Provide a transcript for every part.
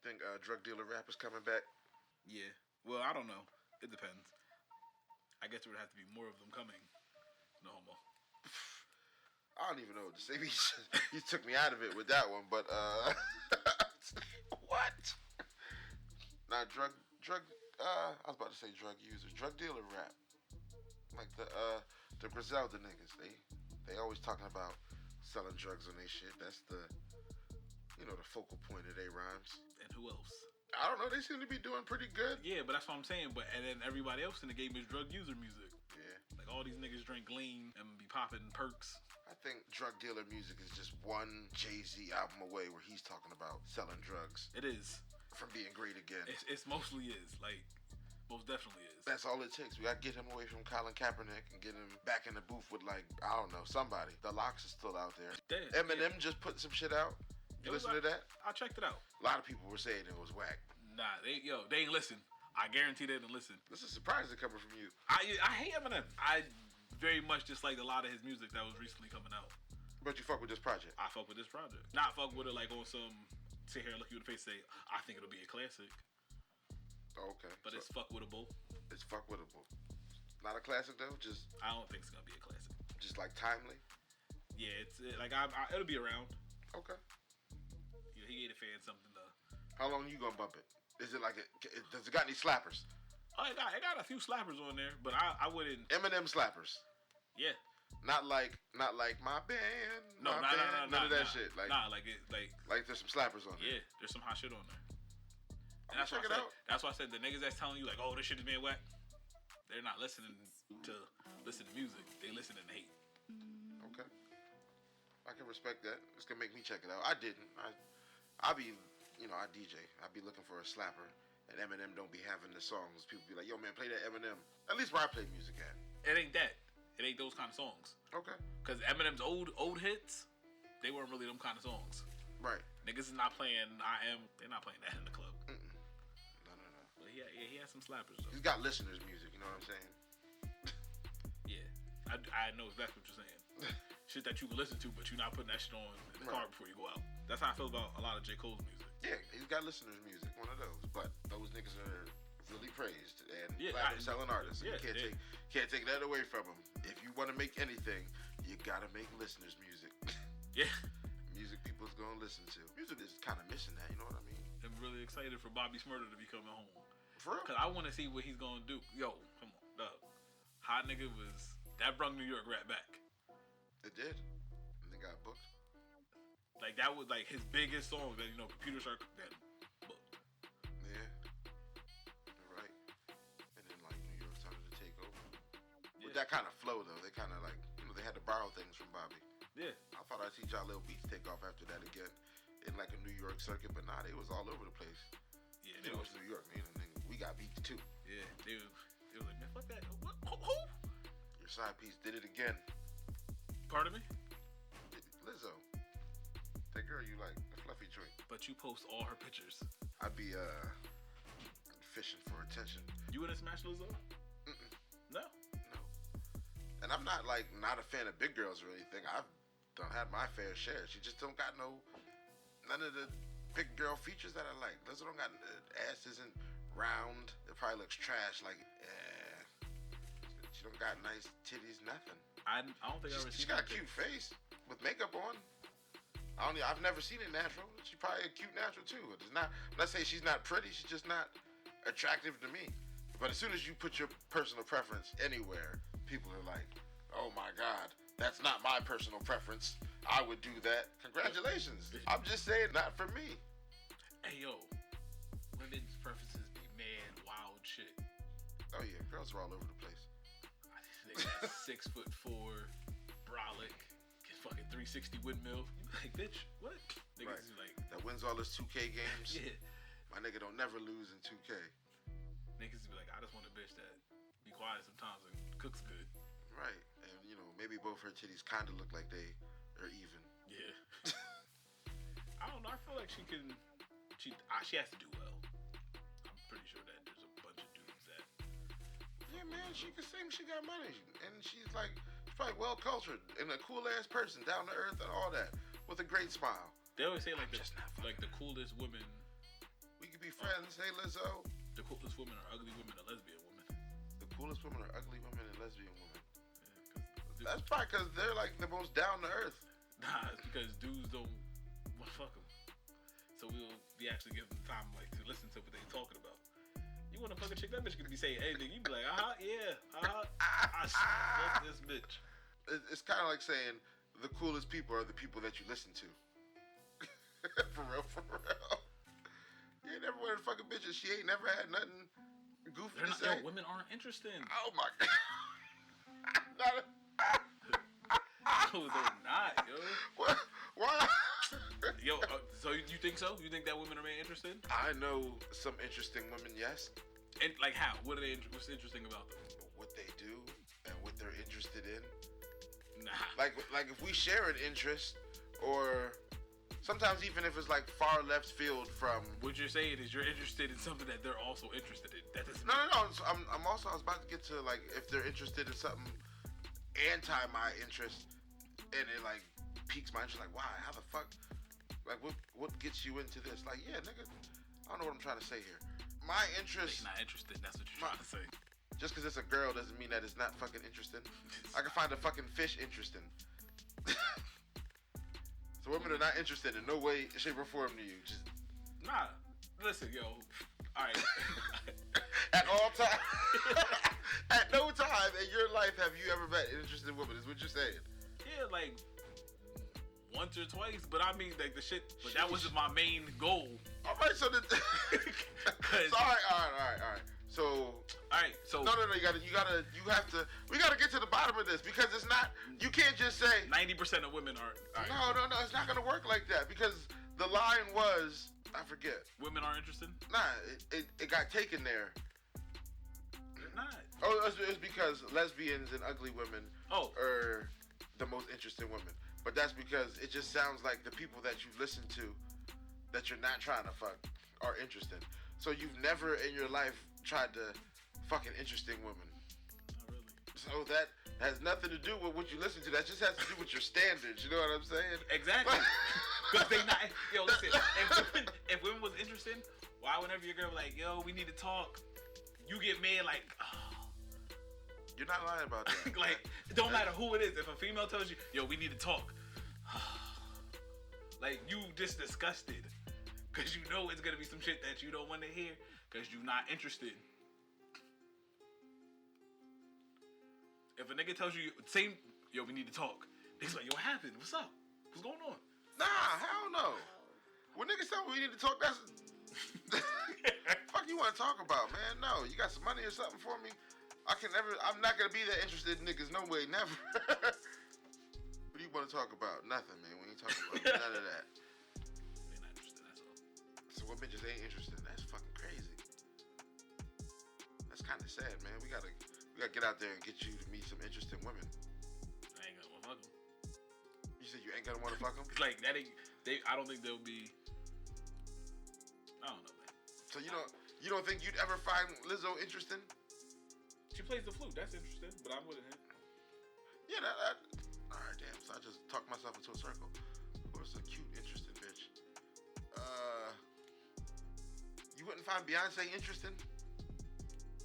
think drug dealer rap is coming back? Yeah. Well, I don't know. It depends. I guess there would have to be more of them coming. No homo. I don't even know what to say. You took me out of it with that one, but what? Nah, drug. I was about to say drug users, drug dealer rap. Like the Griselda niggas. They always talking about selling drugs on their shit. That's the focal point of their rhymes. And who else? I don't know. They seem to be doing pretty good. Yeah, but that's what I'm saying. But and then everybody else in the game is drug user music. Yeah. Like all these niggas drink lean and be popping perks. I think drug dealer music is just one Jay-Z album away where he's talking about selling drugs. It is. From being great again. It's mostly is. Like, most definitely is. That's all it takes. We got to get him away from Colin Kaepernick and get him back in the booth with, like, I don't know, somebody. The Locks is still out there. Eminem just put some shit out. You listen to that? I checked it out. A lot of people were saying it was whack. Nah, they ain't listen. I guarantee they didn't listen. This is surprising coming from you. I hate Eminem. I very much dislike a lot of his music that was recently coming out. But you fuck with this project? I fuck with this project. Not fuck with it like on some sit here and look you in the face and say, I think it'll be a classic. Oh, okay. But it's fuckwittable. It's fuckwittable. Not a classic though? I don't think it's gonna be a classic. Just like timely? Yeah, it's like it'll be around. Okay. You know, he gave the fans something to. How long you gonna bump it? Is it like does it got any slappers? Oh, it got a few slappers on there, but I wouldn't. Eminem slappers. Yeah. Not like my band. No, none of that shit. Like there's some slappers on there. Yeah, there's some hot shit on there. And check it out. That's why I said the niggas that's telling you like, oh, this shit is being whack. They're not listening to music. They listening to hate. Okay. I can respect that. It's gonna make me check it out. I didn't. I be, I DJ. I be looking for a slapper, and Eminem don't be having the songs. People be like, yo, man, play that Eminem. At least where I play music at. It ain't that. It ain't those kind of songs. Okay. Because Eminem's old hits, they weren't really them kind of songs. Right. Niggas is not playing they're not playing that in the club. No. But he has some slappers though. He's got listeners' music, you know what I'm saying? Yeah. I know exactly what you're saying. Shit that you can listen to, but you're not putting that shit on in the car before you go out. That's how I feel about a lot of J. Cole's music. Yeah, he's got listeners' music, one of those. But those niggas are really praised and selling artists. Yeah, you can't take that away from them. If you want to make anything, you gotta make listeners' music. Yeah. Music people's gonna listen to. Music is kind of missing that, you know what I mean? I'm really excited for Bobby Smurder to be coming home. For real? Because I want to see what he's gonna do. Yo, come on, dog. Hot nigga that brought New York rap back. It did. And they got booked. Like that was like his biggest song that computers are that booked. Yeah. You're right. And then like New York started to take over. Yeah. With that kind of flow though, they kind of like they had to borrow things from Bobby. Yeah. I thought I'd see Jalil Beats take off after that again in like a New York circuit, but nah, they was all over the place. Yeah. They was New York, man. We got beats too. Yeah. They was like, man, fuck that. What? Who? Your side piece did it again. Pardon me? Lizzo. That girl you like, the fluffy joint. But you post all her pictures. I'd be fishing for attention. You wouldn't smash Lizzo? Mm-mm. No. And I'm not a fan of big girls or anything. I've done had my fair share. She just don't got none of the big girl features that I like. Lizzo don't got ass isn't round. It probably looks trash. Like, she don't got nice titties. Nothing. I don't think I've ever seen. She's got a cute face with makeup on. I've never seen it natural. She's probably a cute natural too. I'm not saying she's not pretty. She's just not attractive to me. But as soon as you put your personal preference anywhere, people are like, "Oh my God, that's not my personal preference. I would do that." Congratulations. I'm just saying, not for me. Hey yo, women's preferences be mad wild shit. Oh yeah, girls are all over the place. They got 6'4", brolic. Fucking 360 windmill. You like, bitch, what? Niggas right. Like that wins all his 2K games. Yeah. My nigga don't never lose in 2K. Niggas be like, I just want a bitch that be quiet sometimes and cooks good. Right. And maybe both her titties kinda look like they are even. Yeah. I don't know, I feel like she has to do well. I'm pretty sure that there's a bunch of dudes that. Yeah, man, she can sing, she got money. And she's probably well cultured and a cool ass person, down to earth and all that, with a great smile. They always say like the coolest women Hernandez. Hey, Lizzo. The coolest women are ugly women and lesbian women. The coolest women are ugly women and lesbian women. Yeah, That's probably because they're like the most down to earth. nah, it's because dudes don't want to fuck them. So we'll be actually giving them time like to listen to what they're talking about. You want to fuck a chick? That bitch could be saying anything. You be like, yeah, I fuck this bitch. It's kind of like saying the coolest people are the people that you listen to. For real, for real. You ain't never wanted to fuck a bitch and she ain't never had nothing goofy to say. Yo, women aren't interesting. Oh my god. No, they're not, yo. What? Why? Yo, so you think so? You think that women are very interested? I know some interesting women, yes. And like how? What are they? What's interesting about them? What they do and what they're interested in. Nah. Like if we share an interest, or sometimes even if it's like far left field from. What you're saying is you're interested in something that they're also interested in. That doesn't. No. So I'm also, I was about to get to like if they're interested in something anti my interest, and it like piques my interest. Like why? How the fuck? Like what gets you into this? Like yeah, nigga. I don't know what I'm trying to say here. My interest. They're not interested. That's what you're trying to say. Just because it's a girl doesn't mean that it's not fucking interesting. I can find a fucking fish interesting. So women are not interested in no way, shape, or form to you. Just Nah. Listen, yo. All right. at all times. At no time in your life have you ever met an interesting woman. Is what you're saying. Yeah, like once or twice, but I mean like the shit. But that wasn't my main goal. All right, so the. So, all right. So. Alright, so No. We gotta get to the bottom of this because it's not. You can't just say 90% of women aren't. No. It's not gonna work like that because the line was I forget. Women aren't interested. Nah, it got taken there. They're not. Oh, it's because lesbians and ugly women are the most interesting women. But that's because it just sounds like the people that you listen to that you're not trying to fuck are interesting. So you've never in your life tried to fuck an interesting woman. Not really. So that has nothing to do with what you listen to. That just has to do with your standards. You know what I'm saying? Exactly. Because they not. Yo, listen. If women was interested, why whenever your girl be like, yo, we need to talk, you get mad like, oh. You're not lying about that. Like, it don't matter who it is. If a female tells you, yo, we need to talk, like you just disgusted. Because you know it's going to be some shit that you don't want to hear because you're not interested. If a nigga tells you, yo, we need to talk. Niggas like, yo, what happened? What's up? What's going on? Nah, hell no. When niggas tell me we need to talk, that's... Fuck you want to talk about, man? No, you got some money or something for me? I'm not going to be that interested in niggas, no way, never. What do you want to talk about? Nothing, man. We ain't talking about none of that. So what bitches ain't interested? That's fucking crazy. That's kind of sad, man. We gotta get out there and get you to meet some interesting women. I ain't gonna wanna fuck them. You said you ain't gonna wanna fuck them? Like that ain't. I don't think they'll be. I don't know, man. So you don't think you'd ever find Lizzo interesting? She plays the flute. That's interesting, but I'm with it. Yeah, that. All right, damn. So I just talked myself into a circle. What's a cute, interesting bitch? You wouldn't find Beyonce interesting?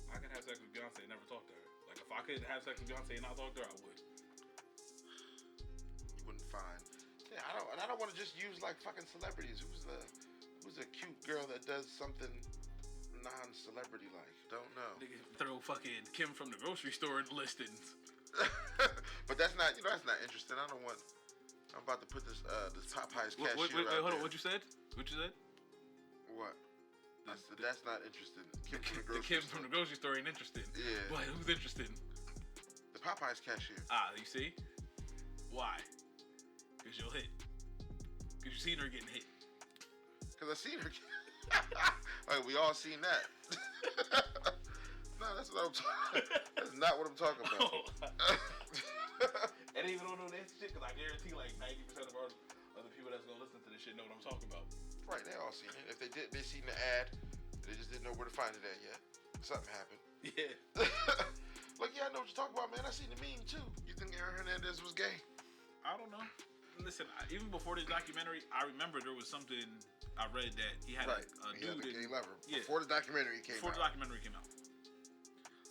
I could have sex with Beyonce and never talk to her. Like, if I could have sex with Beyonce and not talk to her, I would. You wouldn't find. Yeah, I don't want to just use like fucking celebrities. Who's a cute girl that does something non-celebrity like? Don't know. Nigga throw fucking Kim from the grocery store in the listings. But that's not interesting. I'm about to put this Popeye's cashier wait, out hold there. on. What you said? What? That's not interesting. Kim from the Kim from the grocery store ain't interested. Yeah. But who's interested? The Popeye's cashier. You see? Why? Because you'll hit. Because you seen her getting hit. Because I seen her. Like, we all seen that. No, that's what I'm talking. That's not what I'm talking about. And even don't know that shit, because I guarantee like 90% of other people that's gonna listen to this shit know what I'm talking about. Right, they all seen it. If they did, they seen the ad. They just didn't know where to find it at yet. Something happened. Yeah. Look, yeah, I know what you're talking about, man. I seen the meme too. You think Aaron Hernandez was gay? I don't know. Listen, even before this documentary, I remember there was something I read that he had a he had dude a gay lover yeah, before the documentary came out.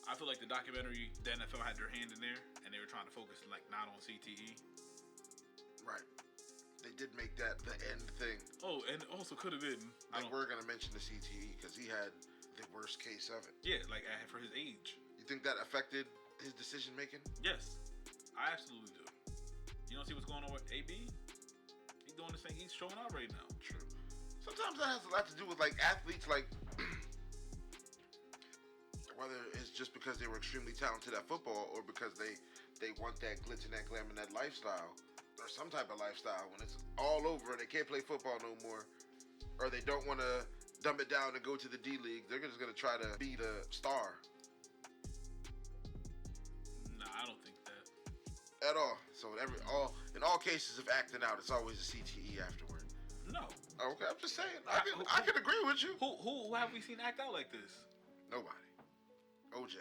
I feel like the documentary, the NFL had their hand in there, and they were trying to focus like not on CTE. Right. They did make that the end thing. Oh, and it also could have been. They were gonna mention the CTE because he had the worst case of it. Yeah, like for his age. You think that affected his decision making? Yes, I absolutely do. You don't see what's going on with AB? He's doing this thing. He's showing out right now. True. Sometimes that has a lot to do with like athletes, like whether it's just because they were extremely talented at football or because they want that glitz and that glam and that lifestyle or some type of lifestyle. When it's all over, they can't play football no more, or they don't want to dumb it down and go to the D League. They're just gonna try to be the star. Nah, I don't think that at all. So in all cases of acting out, it's always a CTE afterward. No. Okay, I'm just saying. I can agree with you. Who have we seen act out like this? Nobody. OJ.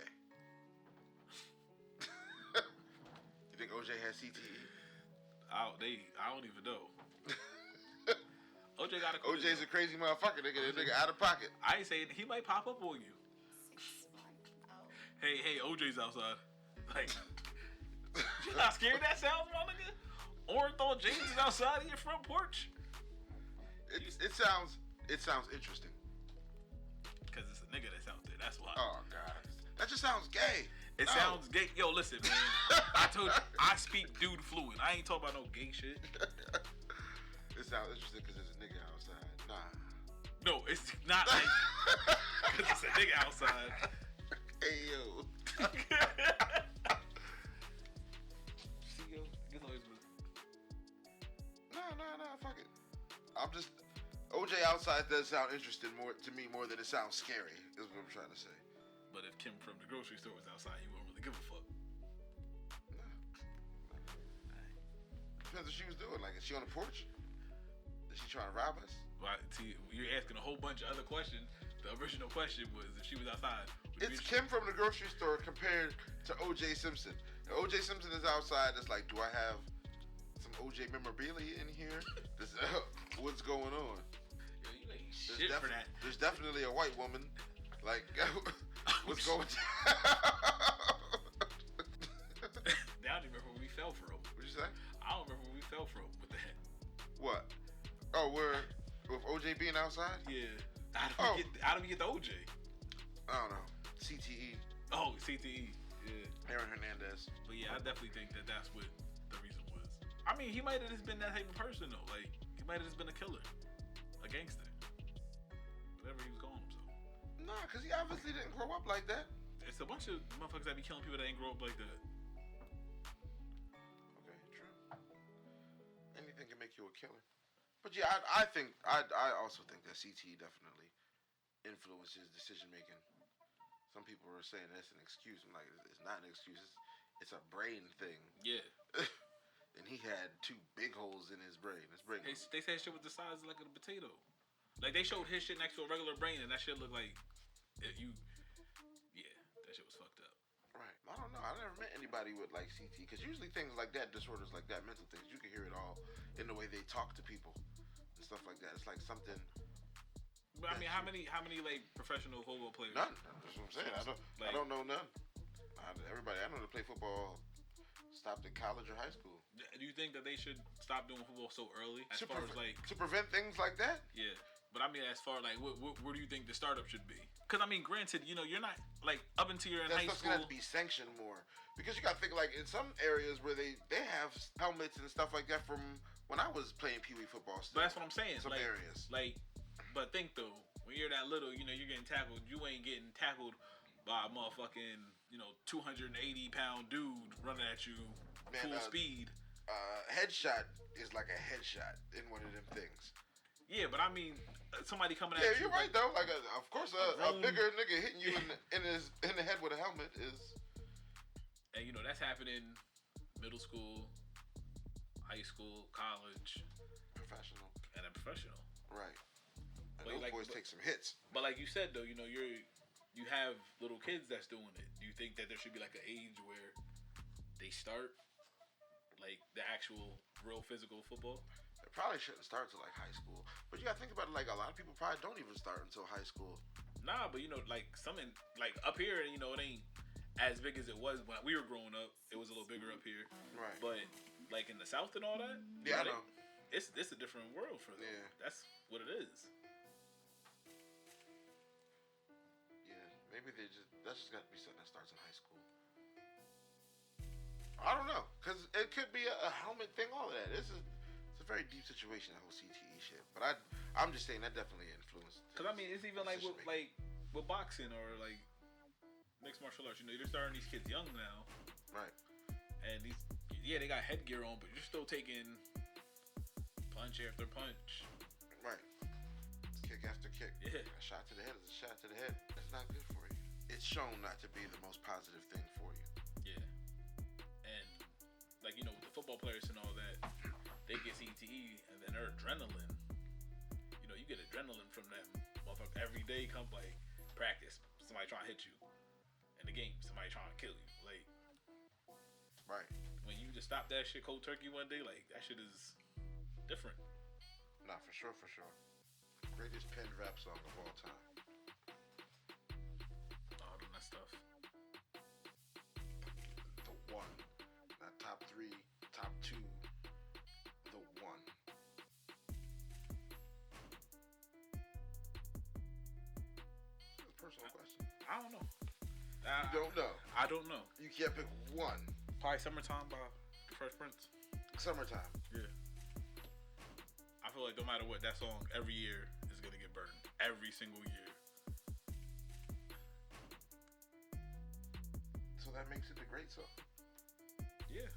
You think OJ has CTE? I don't even know. OJ got a OJ's a crazy motherfucker. That nigga out of pocket. I ain't saying he might pop up on you. Hey, OJ's outside. Like, you not scared that sounds, my nigga? Orenthal James is outside of your front porch. It sounds interesting. Cause it's a nigga that's out there. That's why. Oh God, that just sounds gay. It sounds gay. Yo, listen, man. I told you I speak dude fluid. I ain't talking about no gay shit. It sounds interesting because there's a nigga outside. Nah. No, it's not like because it's a nigga outside. Hey yo. See yo, get always with. Nah. Fuck it. I'm just. OJ outside does sound interesting to me more than it sounds scary. Is what I'm trying to say. But if Kim from the grocery store was outside, you wouldn't really give a fuck. Nah. Depends what she was doing. Like, is she on the porch? Is she trying to rob us? Well, see, you're asking a whole bunch of other questions. The original question was if she was outside. It's Kim from the grocery store compared to O.J. Simpson. If O.J. Simpson is outside. It's like, do I have some O.J. memorabilia in here? What's going on? Yo, you ain't shit for that. There's definitely a white woman. Like, what's going on? Now I don't remember where we fell from. What'd you say? I don't remember where we fell from with that. What? Oh, with OJ being outside? Yeah. How do we get the OJ? I don't know. CTE. Oh, CTE. Yeah. Aaron Hernandez. But yeah, I definitely think that's what the reason was. I mean, he might have just been that type of person though. Like, he might have just been a killer, a gangster, whatever he was calling himself. Nah, because he obviously didn't grow up like that. It's a bunch of motherfuckers that be killing people that ain't grow up like that. Okay, true. Anything can make you a killer. But yeah, I also think that CTE definitely influences decision making. Some people are saying that's an excuse. I'm like, it's not an excuse. It's a brain thing. Yeah. And he had 2 big holes in his brain. They said shit was the size of like a potato. Like they showed his shit next to a regular brain, and that shit looked like that shit was fucked up. Right. I don't know. I never met anybody with like CTE because usually things like that, disorders like that, mental things, you can hear it all in the way they talk to people and stuff like that. It's like something. But I mean, how many like professional football players? None. That's what I'm saying. I don't know none. Everybody I know that play football stopped in college or high school. Do you think that they should stop doing football so early? As far as like to prevent things like that? Yeah. But I mean, as far like, where do you think the startup should be? Because I mean, granted, you're not like up until you're in high school. That's gonna have to be sanctioned more because you gotta think like in some areas where they have helmets and stuff like that from when I was playing Pee Wee football. Still, but that's what I'm saying. Some areas. Like, but think though, when you're that little, you're getting tackled. You ain't getting tackled by a motherfucking 280-pound dude running at you full speed. Headshot is like a headshot in one of them things. Yeah, but I mean, somebody coming at you. Yeah, you're right though. Like, of course, a bigger nigga hitting you in the head with a helmet is. And that's happening middle school, high school, college, professional, and a professional. Right. And those boys take some hits. But like you said though, you have little kids that's doing it. Do you think that there should be like an age where they start like the actual real physical football? There probably shouldn't start till like high school. But you gotta think about it. Like a lot of people probably don't even start until high school. Nah, but you know, like like up here, you know, it ain't as big as it was when we were growing up. It was a little bigger up here. Right. But like in the South and all that, Yeah, I know. It's a different world for them. Yeah. That's what it is. Yeah, maybe that's just got to be something that starts in high school. I don't know, cause it could be a helmet thing. All of that. It's a very deep situation, that whole CTE shit. But I'm just saying that definitely influenced. Cause I mean, it's even like with boxing or like mixed martial arts. You know, they're starting these kids young now, Right. and they got headgear on, but you're still taking punch after punch. Right. Kick after kick. Yeah. A shot to the head is a shot to the head. That's not good for you. It's shown not to be the most positive thing for you. Yeah. And like, you know, with the football players and all that, they get CTE and then their adrenaline. You know, you get adrenaline from them. Motherfucker, every day come like practice. Somebody trying to hit you. In the game, somebody trying to kill you. Like, Right. when you just stop that shit cold turkey one day, like that shit is different. Nah, for sure, for sure. Greatest penned rap song of all time. All of that stuff. The one. Not top 3, top 2. The one. It's a personal question. I don't know. You don't know. I don't know. You can't pick one. Probably Summertime by the Fresh Prince. Summertime. Yeah. I feel like no matter what, that song every year is gonna get burned. Every single year. So that makes it the great song. Yeah.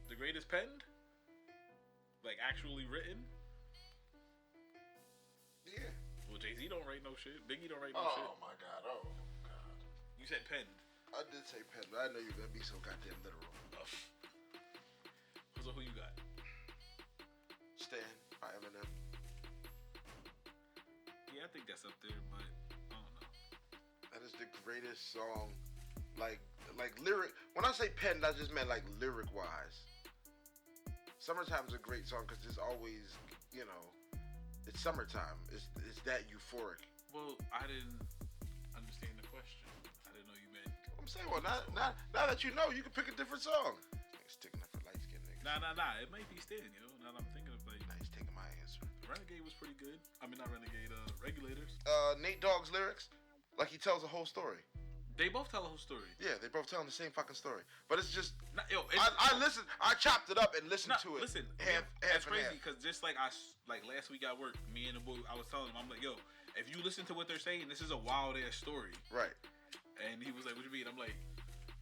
The greatest penned? Like actually written? Yeah. Well, Jay-Z don't write no shit. Biggie don't write no shit. Oh my god. Oh god. You said penned. I did say pen, but I know you're gonna be so goddamn literal. Oh. So who you got? Stan by Eminem. Yeah, I think that's up there, but I don't know. That is the greatest song. Like lyric. When I say pen, I just meant like lyric wise. Summertime's a great song because it's always, you know, it's summertime. It's that euphoric. Well, I didn't understand the question. I didn't know you meant. I'm saying, well, now that you know, you can pick a different song. Niggas sticking up for light skinned niggas. Nah. It might be Stan, you know. Now that I'm thinking of like. Nah, he's taking my answer. Renegade was pretty good. I mean, not Renegade. Regulators. Nate Dogg's lyrics, like he tells a whole story. They both tell a whole story. Yeah, they both telling the same fucking story. But it's just, It's, I listened, I chopped it up and listened to it. Listen, half that's and crazy half. because just like last week at work, me and the boy, I was telling him, I'm like, yo, if you listen to what they're saying, this is a wild ass story. Right. And he was like, what you mean? I'm like,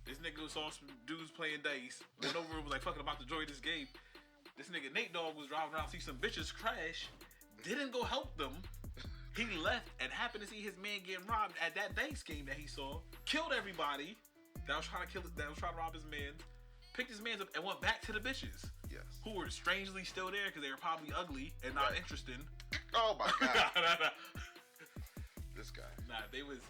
this nigga saw some dudes playing dice, went over and was like fucking about to enjoy this game. This nigga Nate Dogg was driving around, see some bitches crash, didn't go help them. He left and happened to see his man getting robbed at that dice game that he saw. Killed everybody that was trying to rob his man. Picked his man up and went back to the bitches. Yes. Who were strangely still there because they were probably ugly and not interesting. Oh my god. nah. This guy. Nah, if they was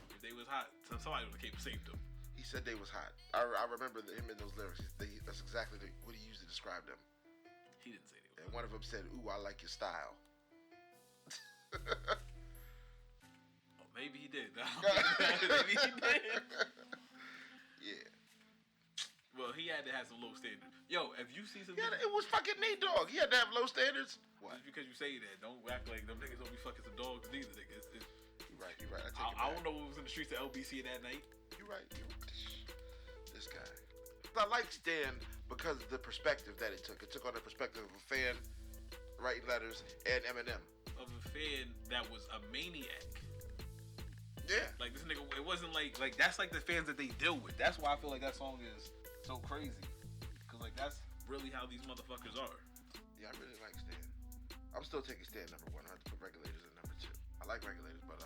hot, somebody would have came and saved them. He said they was hot. I remember him in those lyrics. That's exactly what he used to describe them. He didn't say they were. And one of them said, "Ooh, I like your style." Oh, maybe he did. Maybe he did. Yeah. Well, he had to have some low standards. Yo, if you see some, Yeah, it was fucking Nate Dogg. He had to have low standards. What? just because you say that, don't act like them niggas don't be fucking some dogs neither. Niggas. You're right. You're right. I take it I back. don't know what was in the streets of LBC that night. You're right. This guy. I like Stan because of the perspective that it took. It took on the perspective of a fan writing letters and Eminem. Of a fan that was a maniac. Yeah. Like this nigga, it wasn't like that's like the fans that they deal with. That's why I feel like that song is so crazy. Cause like that's really how these motherfuckers are. Yeah, I really like Stan. I'm still taking Stan number 1. I have to put Regulators at number 2. I like Regulators, but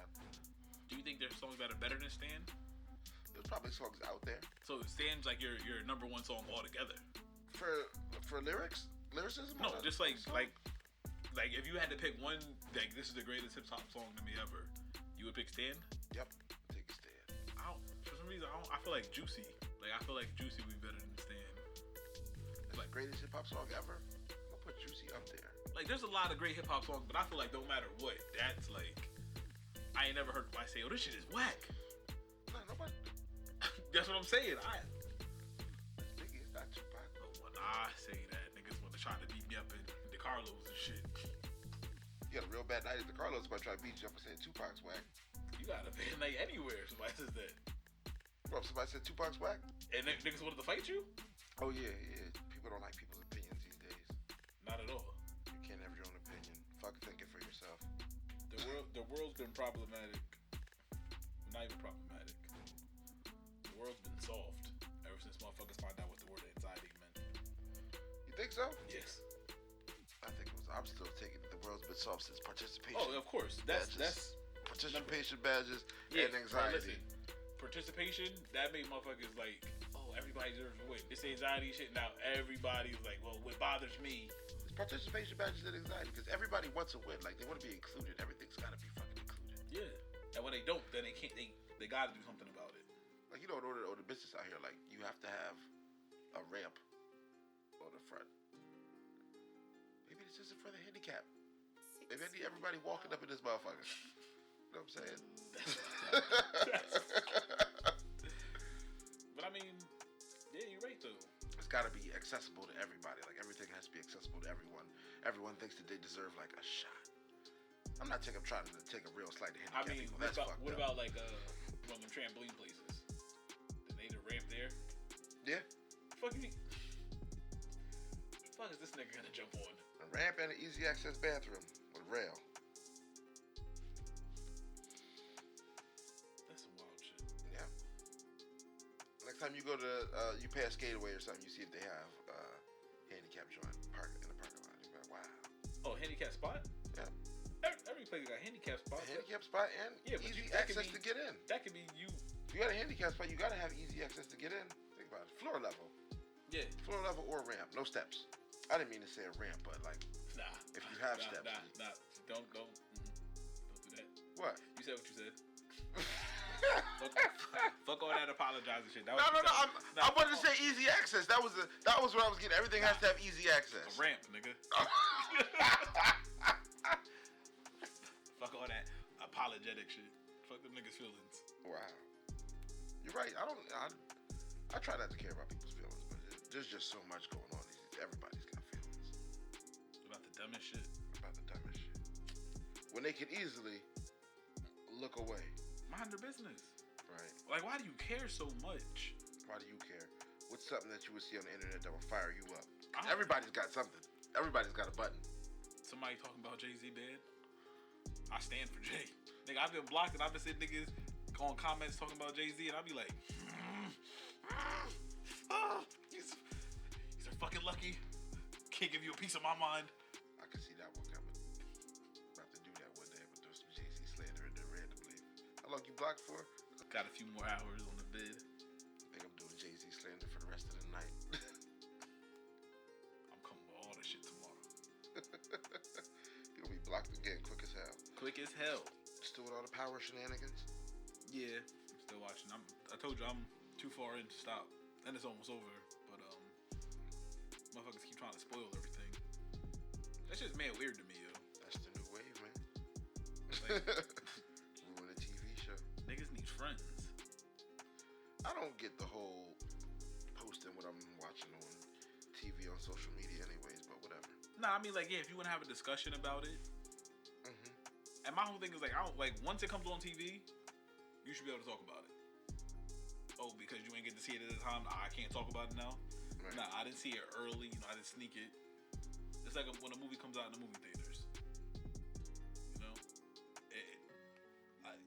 do you think there's songs that are better than Stan? there's probably songs out there So Stan's like your number one song altogether. for lyricism. No, just like if you had to pick one, like this is the greatest hip hop song to me ever, you would pick Stan. Yep, take Stan. For some reason, I feel like Juicy. Like I feel like Juicy would be better than Stan. It's like greatest hip hop song ever. I'm gonna put Juicy up there. like, there's a lot of great hip hop songs, but I feel like no matter what, that's like, I ain't never heard anybody say, "Oh, this shit is whack." No, nobody. That's what I'm saying. Biggie is not Tupac. But when I say that, niggas want to try to beat me up in the Carlos and shit. You got a real bad night at the Carlos, but try to beat you up and say Tupac's whack. You got a bad night anywhere. Somebody says that, Bro, somebody said Tupac's whack? and niggas wanted to fight you. Oh, yeah. People don't like people's opinions these days. Not at all. You can't have your own opinion. Fuck thinking for yourself. The world's been problematic. Not even problematic. The world's been solved ever since motherfuckers found out what the word anxiety meant. You think so? Yes. I think it was. I'm still taking the world's been solved since participation. Oh, of course. That's participation badges yeah, and anxiety. Listen, participation, that made motherfuckers like, oh, everybody deserves to win. This anxiety shit, now everybody's like, well, what bothers me? It's participation badges and anxiety because everybody wants to win. Like, they want to be included. Everything's got to be fucking included. Yeah. And when they don't, then they can't. They got to do something about it. Like, you know, in order to own a business out here, like, you have to have a ramp on the front. Maybe this isn't for the handicap. Maybe I need everybody walking up in this motherfucker. You know what I'm saying? But I mean, yeah, you're right though. It's got to be accessible to everybody. Like, everything has to be accessible to everyone. Everyone thinks that they deserve like a shot. I'm not trying to take a real slight to handicap people. That's fucked what up. about like one of them trampoline places? They need a ramp there. Yeah. Fuck you. Fuck is this nigga gonna jump on? A ramp and an easy access bathroom with rail. That's some wild shit. Yeah. Next time you go to you pay a skateaway or something, you see if they have handicap joint in the parking lot. You're like, wow. Oh, handicap spot? Yeah. Every place got a handicap spot. A handicap spot and easy access to get in. That could be you. If you got a handicap spot, you gotta have easy access to get in. Think about it. Floor level. Yeah. Floor level or ramp. No steps. I didn't mean to say a ramp, but like, nah. If you have steps. Nah. Don't do that. What? You said what you said. fuck all that apologizing shit. No. I wanted to say easy access. That was what I was getting. Everything has to have easy access. A ramp, nigga. Fuck all that apologetic shit. Fuck them niggas' feelings. Wow. You're right. I try not to care about people's feelings, but there's just so much going on. Everybody's got feelings. About the dumbest shit. When they could easily look away. Mind their business. Right. Like, why do you care so much? Why do you care? What's something that you would see on the internet that will fire you up? Everybody's got something. Everybody's got a button. Somebody talking about Jay-Z bad? I stand for Jay. Nigga, I've been blocked and I've been seeing niggas on comments talking about Jay-Z and I'll be like, he's so fucking lucky. Can't give you a piece of my mind. I can see that one coming. About to do that one day, but throw some Jay-Z slander in there randomly. How long you blocked for? Got a few more hours on the bid. I think I'm doing Jay-Z slander for the rest of the night. I'm coming with all the shit tomorrow. You'll be blocked again, quick as hell. Quick as hell. Still with all the power shenanigans? Yeah, I'm still watching. I told you I'm too far in to stop. And it's almost over. But motherfuckers keep trying to spoil everything. That's just mad weird to me, yo. That's the new wave, man. Like, ruin a TV show. Niggas need friends. I don't get the whole posting what I'm watching on TV on social media anyways, but whatever. Nah, I mean, like, yeah, if you want to have a discussion about it. And my whole thing is, like, I don't, like, once it comes on TV, you should be able to talk about it. Oh, because you ain't get to see it at the time, I can't talk about it now. Right. Nah, I didn't see it early, I didn't sneak it. It's like when a movie comes out in the movie theaters. You know?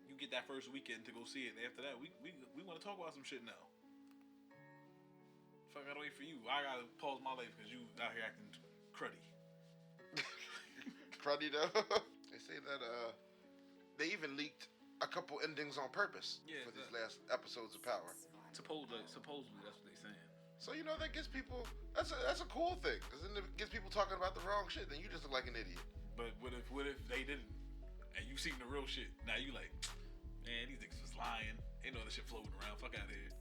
You get that first weekend to go see it, and after that, we want to talk about some shit now. Fuck, I gotta wait for you. I gotta pause my life because you out here acting cruddy. Cruddy, though? They say that they even leaked a couple endings on purpose for these last episodes of Power. Supposedly, that's what they're saying. So you know that gets people. That's a cool thing because then it gets people talking about the wrong shit. Then you just look like an idiot. But what if they didn't, and you seen the real shit? Now you like, man, these niggas was lying. Ain't no other shit floating around. Fuck out of here.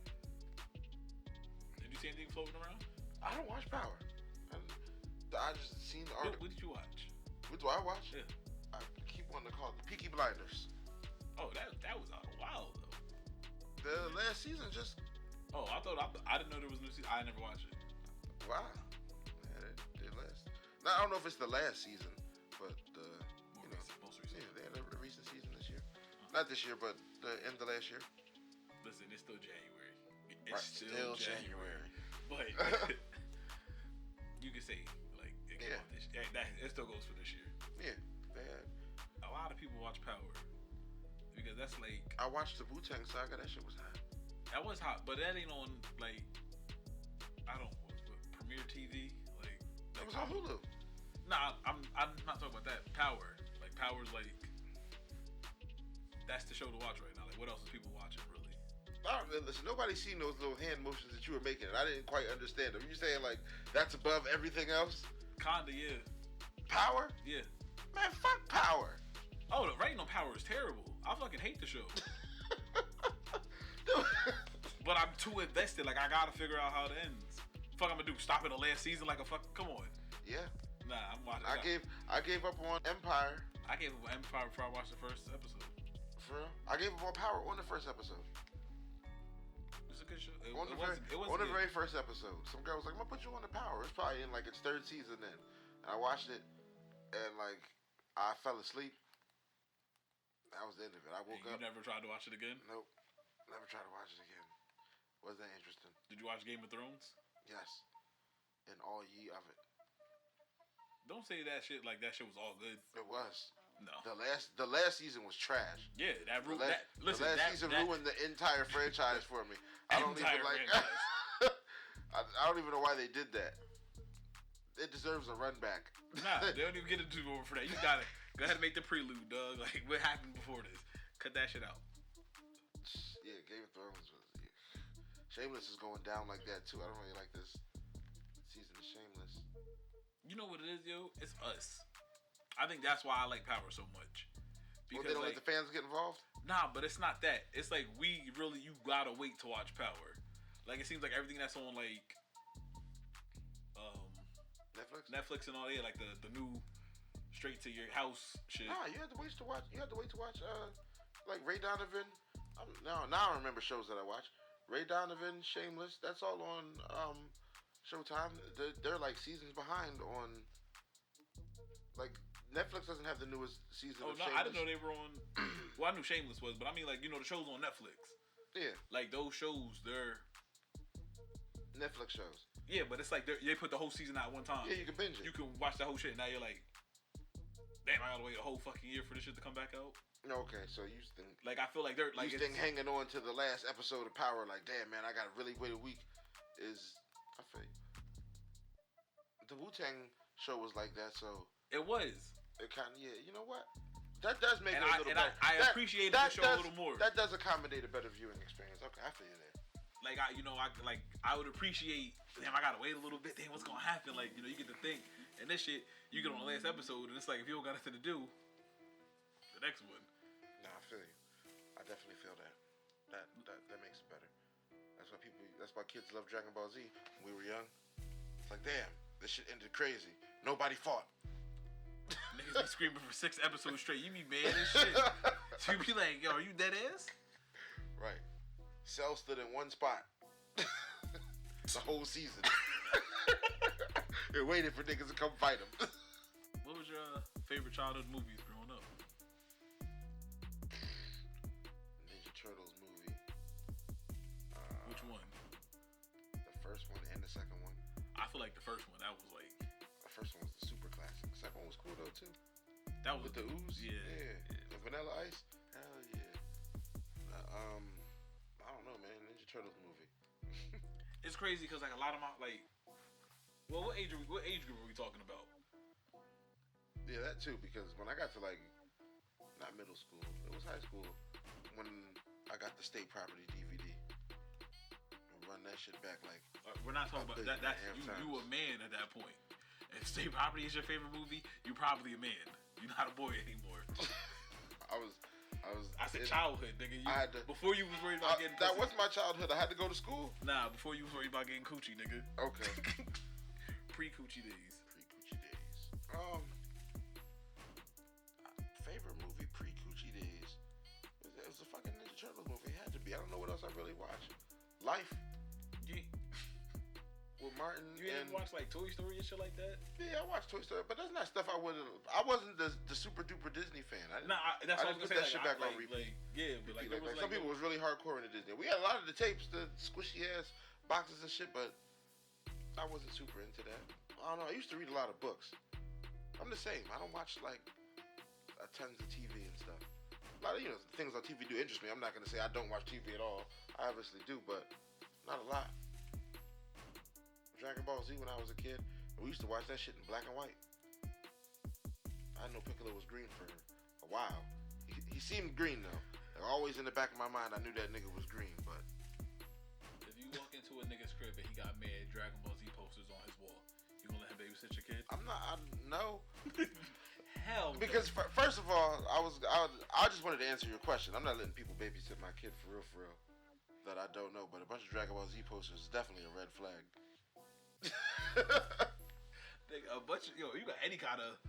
Did you see anything floating around? I don't watch Power. I just seen the article. What did you watch? What do I watch? Yeah. I keep wanting to call it the Peaky Blinders. Oh, that was out a while though. The last season just Oh, I didn't know there was a new season. I never watched it. wow. Yeah, they last. Now I don't know if it's the last season, but Most recent. yeah, they had a recent season this year. Not this year, but the end of last year. Listen, it's still January. It's Right, still January. But you could say like it came out this year. It still goes for this year. Yeah, they had. A lot of people watch Power because that's like I watched the Wu-Tang Saga. That shit was hot. that was hot, but that ain't on like I don't what, Premiere TV like. That was on Hulu. Nah, I'm not talking about that. Power, like Power's like that's the show to watch right now. Like what else is people watching really? Listen, nobody's seen those little hand motions that you were making, and I didn't quite understand them. You saying like that's above everything else? Kinda, yeah. Power? Yeah. Man, fuck Power. Oh, the rating on Power is terrible. I fucking hate the show. But I'm too invested. Like I gotta figure out how it ends. Fuck, I'm gonna do stop in the last season like a fuck. Come on. Yeah. Nah, I'm watching. I gave up on Empire. I gave up on Empire before I watched the first episode. For real? I gave up on Power on the first episode. It's a good show. It On the very first episode, some girl was like, "I'm gonna put you on the Power." It's probably in like its third season then. And I watched it, and like I fell asleep. That was the end of it. I woke up. You never tried to watch it again? Nope. Never tried to watch it again. Wasn't that interesting? Did you watch Game of Thrones? Yes. And all ye of it. Don't say that shit like that shit was all good. It was. No. The last season was trash. Yeah, that ruined the last season ruined the entire franchise for me. I don't even like. I don't even know why they did that. It deserves a run back. Nah, they don't even get into over for that. You gotta go ahead and make the prelude, dog. Like what happened before this? Cut that shit out. Yeah, Game of Thrones was. Yeah. Shameless is going down like that too. I don't really like this season of Shameless. You know what it is, yo? It's us. I think that's why I like Power so much. Because they don't let the fans get involved? Nah, but it's not that. It's like you gotta wait to watch Power. Like it seems like everything that's on like Netflix and all that, like the new straight to your house shit. Nah, you had to wait to watch. Like Ray Donovan. Now I remember shows that I watch. Ray Donovan, Shameless. That's all on Showtime. They're like seasons behind on. Like Netflix doesn't have the newest season. Oh of no, Shameless. I didn't know they were on. Well, I knew Shameless was, but I mean like the shows on Netflix. Yeah. Like those shows, they're Netflix shows. Yeah, but it's like they put the whole season out at one time. Yeah, you can binge it. You can watch the whole shit. And now you're like, damn, I gotta wait a whole fucking year for this shit to come back out. Okay, so you think like I feel like they're like you think hanging on to the last episode of Power, like damn man, I gotta really wait a week. I feel you. The Wu-Tang show was like that, so it was. It kind of You know what? That does make it a little better. I appreciated the show a little more. That does accommodate a better viewing experience. Okay, I feel you there. Like I would appreciate. Damn, I gotta wait a little bit. Damn, what's gonna happen? Like you get to think, and this shit you get on the last episode, and it's like if you don't got nothing to do, the next one. Nah, I feel you. I definitely feel that. That makes it better. That's why kids love Dragon Ball Z. When we were young, it's like damn, this shit ended crazy. Nobody fought. Niggas be screaming for 6 episodes straight. You be mad as shit. So you be like, yo, are you dead ass? Right. Cell stood in one spot the whole season. They're waiting for niggas to come fight him. What was your favorite childhood movies growing up? Ninja Turtles movie. Which one? The first one and the second one. I feel like the first one, that was like... The first one was the super classic. The second one was cool though too. That was with the ooze. Yeah. The Vanilla Ice. Hell yeah. I don't know, man. Ninja Turtles movie. It's crazy because like a lot of my well, what age group are we talking about? Yeah, that too. Because when I got to like not middle school, it was high school when I got the State Property DVD. Run that shit back like. We're not talking about that. That's you a man at that point. If State Property is your favorite movie, you're probably a man. You're not a boy anymore. I said childhood, nigga. Before you was worried about getting pussy. That was my childhood. I had to go to school. Nah, before you was worried about getting coochie, nigga. Okay. Pre-coochie days. TV. I don't know what else I really watch. Life You, with Martin. you didn't watch like Toy Story and shit like that? Yeah, I watched Toy Story, but that's not stuff I wouldn't. I wasn't the super duper Disney fan. That's I what I was just put gonna that say. shit back on repeat. Yeah, but like, Like, some people was really hardcore into Disney. We had a lot of the tapes, the squishy ass boxes and shit, but I wasn't super into that. I don't know. I used to read a lot of books. I'm the same. I don't watch like tons of TV and stuff. A lot of things on TV do interest me. I'm not gonna say I don't watch TV at all. I obviously do, but not a lot. Dragon Ball Z when I was a kid, we used to watch that shit in black and white. I didn't know Piccolo was green for a while. He seemed green though. Like, always in the back of my mind, I knew that nigga was green, but. If you walk into a nigga's crib and he got mad Dragon Ball Z posters on his wall, you gonna let him babysit your kid? I'm not. No. Hell. Because first of all, I just wanted to answer your question. I'm not letting people babysit my kid for real. That I don't know, but a bunch of Dragon Ball Z posters is definitely a red flag. A bunch of you got any kind of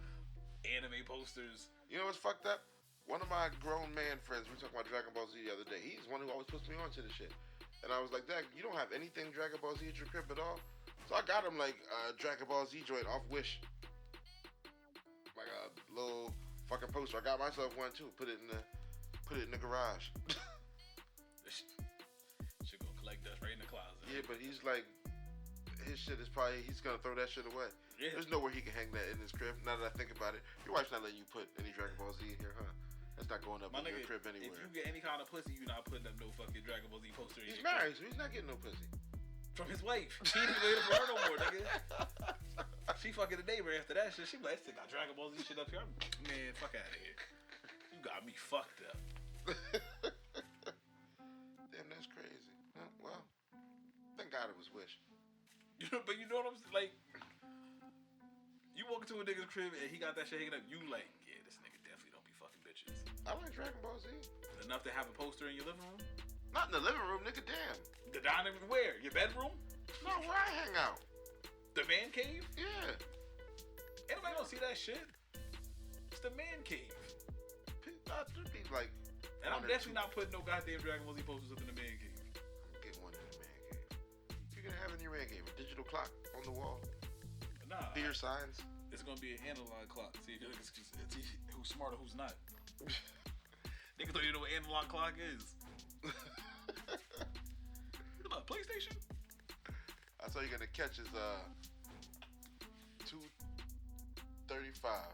anime posters. You know what's fucked up? One of my grown man friends, we were talking about Dragon Ball Z the other day. He's one who always puts me on to the shit. And I was like, Dad, you don't have anything Dragon Ball Z at your crib at all? So I got him like a Dragon Ball Z joint off Wish. Like a little fucking poster. I got myself one too. Put it in the garage. Shit gonna collect dust right in the closet. Yeah, but he's like, his shit is probably, he's gonna throw that shit away. Yeah. There's nowhere he can hang that in his crib. Now that I think about it, your wife's not letting you put any Dragon Ball Z in here, huh? That's not going up in your crib anywhere. If you get any kind of pussy, you're not putting up no fucking Dragon Ball Z poster. He's married, so he's not getting no pussy. From his wife. She ain't even waiting for her no more, nigga. She fucking the neighbor after that shit. She be like, this got Dragon Ball Z shit up here. Man, fuck out of here. You got me fucked up. Damn, that's crazy. Well, thank God it was Wish. But you know what I'm saying? Like, you walk into a nigga's crib and he got that shit hanging up. You like, yeah, this nigga definitely don't be fucking bitches. I like Dragon Ball Z. Enough to have a poster in your living room? Not in the living room, nigga. Damn. The dining room? Where? Your bedroom? No, where I hang out. The man cave? Yeah. Anybody don't see that shit? It's the man cave. Be like. And I'm definitely not putting no goddamn Dragon Ball Z posters up in the man cave. Get one in the man cave. You're gonna have in your man cave a digital clock on the wall. Nah. Beer signs. It's gonna be an analog clock. See who's smart or who's not. Niggas don't even know what analog clock is. You know, PlayStation? That's all you're gonna catch is 2:35.